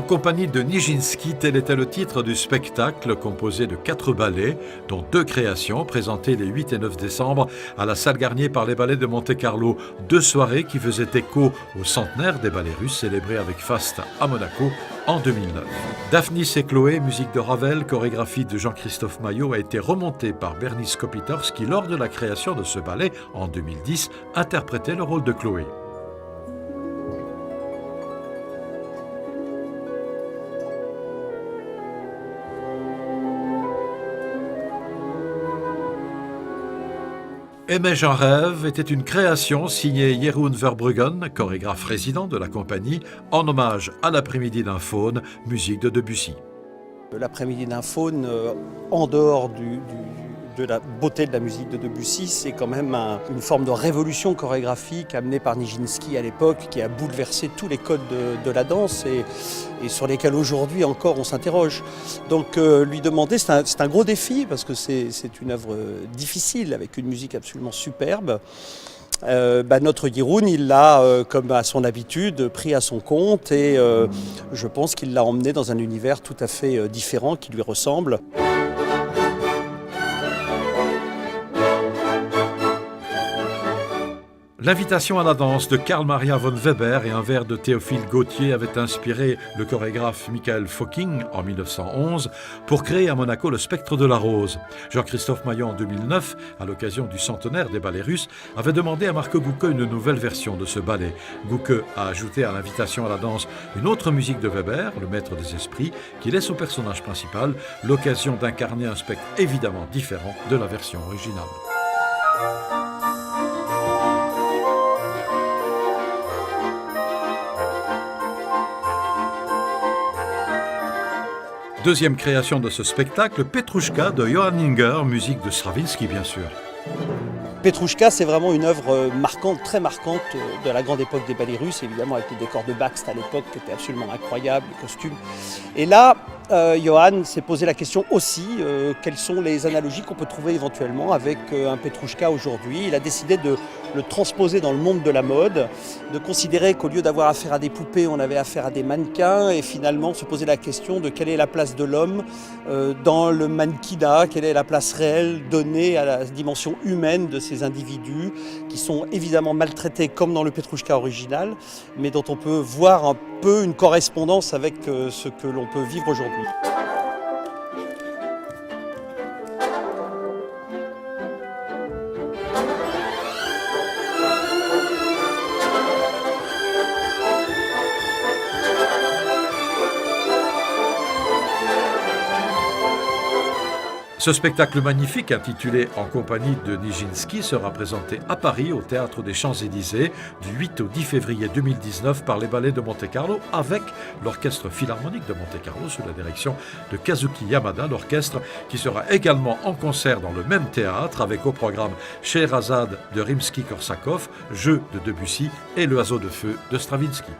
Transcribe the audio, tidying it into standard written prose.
En compagnie de Nijinsky, tel était le titre du spectacle composé de 4 ballets, dont 2 créations présentées les 8 et 9 décembre à la Salle Garnier par les Ballets de Monte-Carlo. 2 soirées qui faisaient écho au centenaire des ballets russes célébrés avec faste à Monaco en 2009. Daphnis et Chloé, musique de Ravel, chorégraphie de Jean-Christophe Maillot, a été remontée par Bernice Kopitors qui, lors de la création de ce ballet en 2010, interprétait le rôle de Chloé. Aimer j'en rêve était une création signée Jeroen Verbruggen, chorégraphe résident de la compagnie, en hommage à l'après-midi d'un faune, musique de Debussy. L'après-midi d'un faune, en dehors de la beauté de la musique de Debussy, c'est quand même une forme de révolution chorégraphique amenée par Nijinsky à l'époque, qui a bouleversé tous les codes de la danse et sur lesquels aujourd'hui encore on s'interroge. Donc lui demander, c'est un gros défi parce que c'est une œuvre difficile avec une musique absolument superbe. Notre Jeroen, il l'a, comme à son habitude, pris à son compte et je pense qu'il l'a emmené dans un univers tout à fait différent qui lui ressemble. L'invitation à la danse de Karl Maria von Weber et un vers de Théophile Gautier avaient inspiré le chorégraphe Michael Fokking en 1911 pour créer à Monaco le Spectre de la Rose. Jean-Christophe Maillot en 2009, à l'occasion du centenaire des ballets russes, avait demandé à Marco Gucke une nouvelle version de ce ballet. Gucke a ajouté à l'invitation à la danse une autre musique de Weber, le maître des esprits, qui laisse au personnage principal l'occasion d'incarner un spectre évidemment différent de la version originale. Deuxième création de ce spectacle, Petrouchka de Johann Inger, musique de Stravinsky bien sûr. Petrouchka, c'est vraiment une œuvre marquante, très marquante de la grande époque des ballets russes, évidemment avec le décor de Bakst à l'époque qui était absolument incroyable, les costumes. Et là, Johann s'est posé la question aussi, quelles sont les analogies qu'on peut trouver éventuellement avec un Petrouchka aujourd'hui. Il a décidé de le transposer dans le monde de la mode, de considérer qu'au lieu d'avoir affaire à des poupées, on avait affaire à des mannequins et finalement se poser la question de quelle est la place de l'homme dans le mannequinat, quelle est la place réelle donnée à la dimension humaine de ces individus qui sont évidemment maltraités comme dans le Petrouchka original, mais dont on peut voir un peu une correspondance avec ce que l'on peut vivre aujourd'hui. Ce spectacle magnifique, intitulé En compagnie de Nijinsky, sera présenté à Paris au Théâtre des Champs-Élysées du 8 au 10 février 2019 par les Ballets de Monte-Carlo avec l'Orchestre Philharmonique de Monte-Carlo sous la direction de Kazuki Yamada, l'orchestre qui sera également en concert dans le même théâtre avec au programme Scheherazade de Rimsky-Korsakov, Jeux de Debussy et Le Oiseau de feu de Stravinsky.